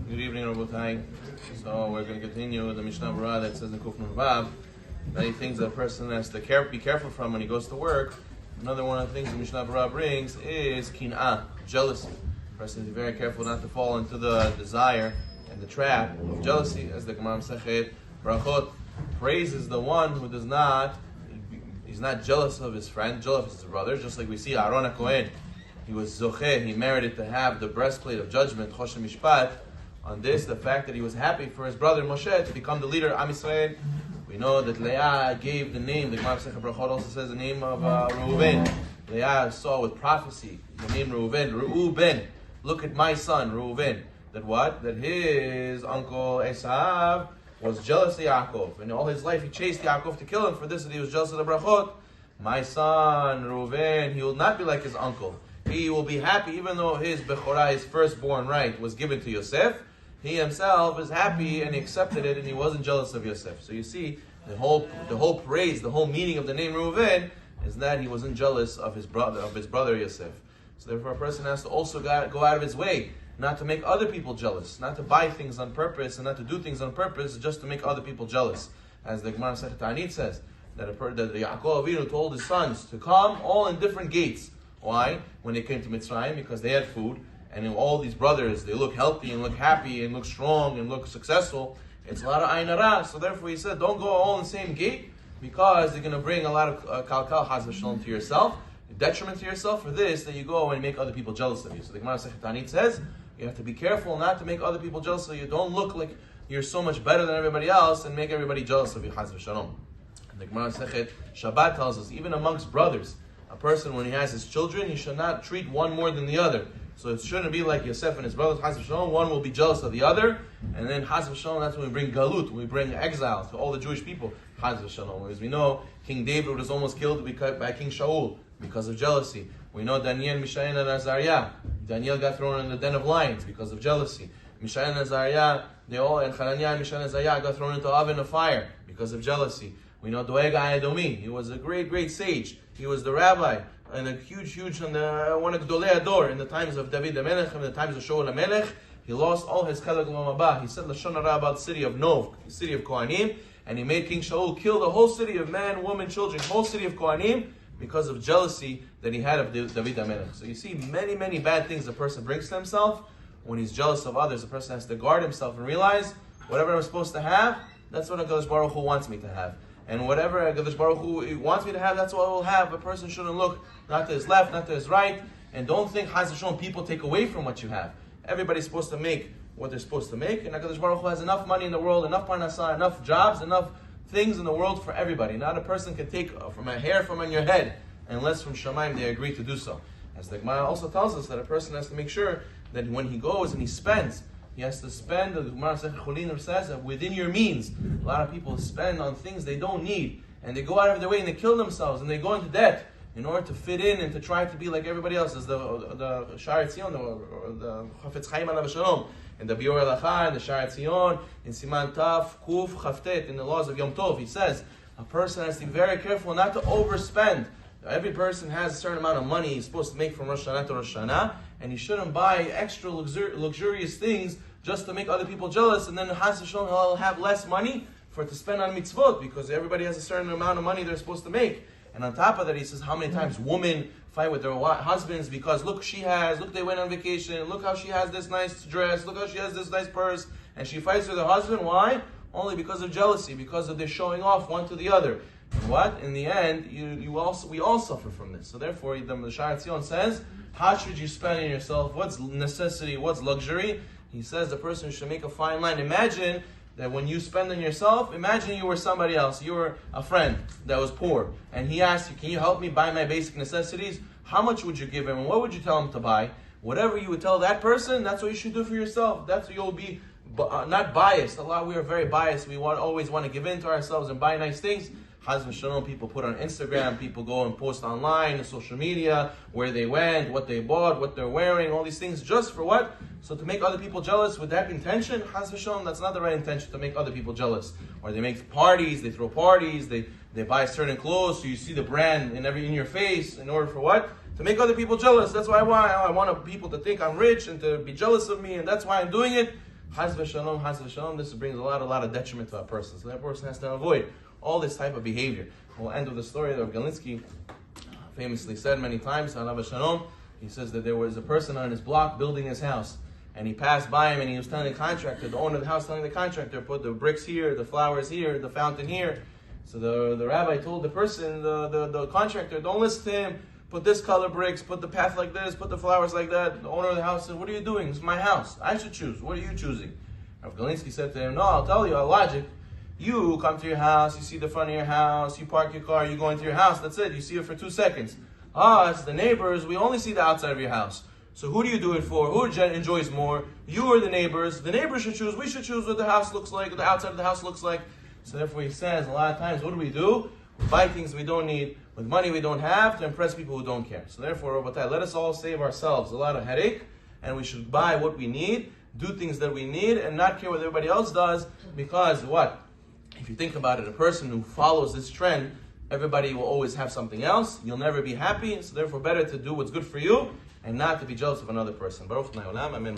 Good evening, Rabotai. So we're going to continue with the Mishnah Berurah that says in Kuf Nun Vav, many things that a person has to be careful from when he goes to work. Another one of the things the Mishnah Berurah brings is kin'ah, jealousy. A person is very careful not to fall into the desire and the trap of jealousy, as the Gemara Masechet Brachot praises the one who does not, he's not jealous of his friend, jealous of his brother, just like we see Aaron HaKohen. He was zocheh, he merited to have the breastplate of judgment, Choshen Mishpat. On this, the fact that he was happy for his brother Moshe to become the leader of Am Yisrael. We know that Leah gave the name, the Gemara Masechet Brachot also says the name of Reuven. Leah saw with prophecy the name Reuven. Look at my son, Reuven. That what? That his uncle Esav was jealous of Yaakov. And all his life he chased Yaakov to kill him. For this, that he was jealous of the Brachot. My son, Reuven, he will not be like his uncle. He will be happy, even though his Bechorah, his firstborn right, was given to Yosef. He himself is happy and he accepted it, and he wasn't jealous of Yosef. So you see, the whole praise, the whole meaning of the name Reuven is that he wasn't jealous of his brother Yosef. So therefore, a person has to also go out of his way, not to make other people jealous, not to buy things on purpose, and not to do things on purpose just to make other people jealous. As the Gemara Masechet says, that Yaakov Avinu told his sons to come all in different gates. Why? When they came to Mitzrayim, because they had food, and all these brothers, they look healthy and look happy and look strong and look successful. It's a lot of ayin hara. So therefore he said, don't go all in the same gate, because they're going to bring a lot of kalkal, chas v'shalom, to yourself, detriment to yourself for this, that you go and make other people jealous of you. So the Gemara Masechet says, you have to be careful not to make other people jealous of you. Don't look like you're so much better than everybody else and make everybody jealous of you, chas v'shalom. And the Gemara Masechet Shabbat tells us, even amongst brothers, a person, when he has his children, he should not treat one more than the other. So it shouldn't be like Yosef and his brothers, Chas v'shalom, one will be jealous of the other, and then Chas v'shalom, that's when we bring galut, when we bring exile to all the Jewish people, Chas v'shalom. As we know, King David was almost killed by King Shaul because of jealousy. We know Daniel, Mishael, and Azariah. Daniel got thrown in the den of lions because of jealousy. Mishael and Azariah, and Hananiah and Mishael and Azariah got thrown into an oven of fire because of jealousy. We know Doeg HaEdomi, he was a great, great sage. He was the rabbi, and a huge, and one of Gdolei Ador in the times of David the Melech, in the times of Shaul HaMelech. He lost all his Chelek L'Mabah. He said Lashon Hara about the city of Nov, the city of Kohanim, and he made King Shaul kill the whole city of men, women, children, whole city of Kohanim, because of jealousy that he had of David the Melech. So you see many, many bad things a person brings to himself. When he's jealous of others, a person has to guard himself and realize, whatever I'm supposed to have, that's what HaKadosh Baruch Hu wants me to have. And whatever HaKadosh Baruch Hu wants me to have, that's what I will have. A person shouldn't look not to his left, not to his right. And don't think, Chas v'shalom, people take away from what you have. Everybody's supposed to make what they're supposed to make. And HaKadosh Baruch Hu has enough money in the world, enough parnasah, enough jobs, enough things in the world for everybody. Not a person can take from a hair from on your head, unless from Shamayim they agree to do so. As the Gemara also tells us that a person has to make sure that when he goes and he spends, he has to spend, the Gemara says, that within your means. A lot of people spend on things they don't need, and they go out of their way and they kill themselves, and they go into debt in order to fit in and to try to be like everybody else. As the Sha'ar Tzion, or the Chafetz Chaim Alav Shalom, and the Biur Halacha, and the Sha'ar Tzion, in Siman Taf, Kuf, Chaftet, in the laws of Yom Tov, he says, a person has to be very careful not to overspend. Every person has a certain amount of money he's supposed to make from Rosh Hashanah to Rosh Hashanah, and he shouldn't buy extra luxurious things just to make other people jealous, and then Chas v'shalom he'll have less money to spend on mitzvot, because everybody has a certain amount of money they're supposed to make. And on top of that, he says how many times women fight with their husbands because look they went on vacation, look how she has this nice dress, look how she has this nice purse, and she fights with her husband. Why? Only because of jealousy, because of their showing off one to the other. And what? In the end, we all suffer from this. So therefore, the Sha'ar Tzion says, how should you spend on yourself? What's necessity? What's luxury? He says the person should make a fine line. Imagine that when you spend on yourself, imagine you were somebody else. You were a friend that was poor, and he asked you, can you help me buy my basic necessities? How much would you give him, and what would you tell him to buy? Whatever you would tell that person, that's what you should do for yourself. That's what you'll be not biased. We are very biased. We always want to give in to ourselves and buy nice things. Chas v'shalom, people put on Instagram, people go and post online, on social media, where they went, what they bought, what they're wearing, all these things, just for what? So to make other people jealous with that intention, Chas v'shalom, that's not the right intention, to make other people jealous. Or they make parties, they throw parties, they buy certain clothes, so you see the brand in your face, in order for what? To make other people jealous. That's why I want people to think I'm rich and to be jealous of me, and that's why I'm doing it. Haz v'shalom, this brings a lot of detriment to a person. So that person has to avoid all this type of behavior. We'll end with the story that Galinsky famously said many times, Alav Shalom. He says that there was a person on his block building his house, and he passed by him and he was telling the contractor, the owner of the house telling the contractor, put the bricks here, the flowers here, the fountain here. So the rabbi told the person, the contractor, don't listen to him, put this color bricks, put the path like this, put the flowers like that. The owner of the house said, what are you doing? It's my house. I should choose. What are you choosing? Rav Galinsky said to him, no, I'll tell you, our logic. You come to your house, you see the front of your house, you park your car, you go into your house, that's it, you see it for 2 seconds. Us, the neighbors, we only see the outside of your house. So who do you do it for? Who enjoys more? You or the neighbors? The neighbors should choose, we should choose what the house looks like, what the outside of the house looks like. So therefore he says, a lot of times, what do? We buy things we don't need, with money we don't have, to impress people who don't care. So therefore, let us all save ourselves a lot of headache, and we should buy what we need, do things that we need, and not care what everybody else does, because what? If you think about it, a person who follows this trend, everybody will always have something else. You'll never be happy. So therefore, better to do what's good for you and not to be jealous of another person. Baruch Olam, amen.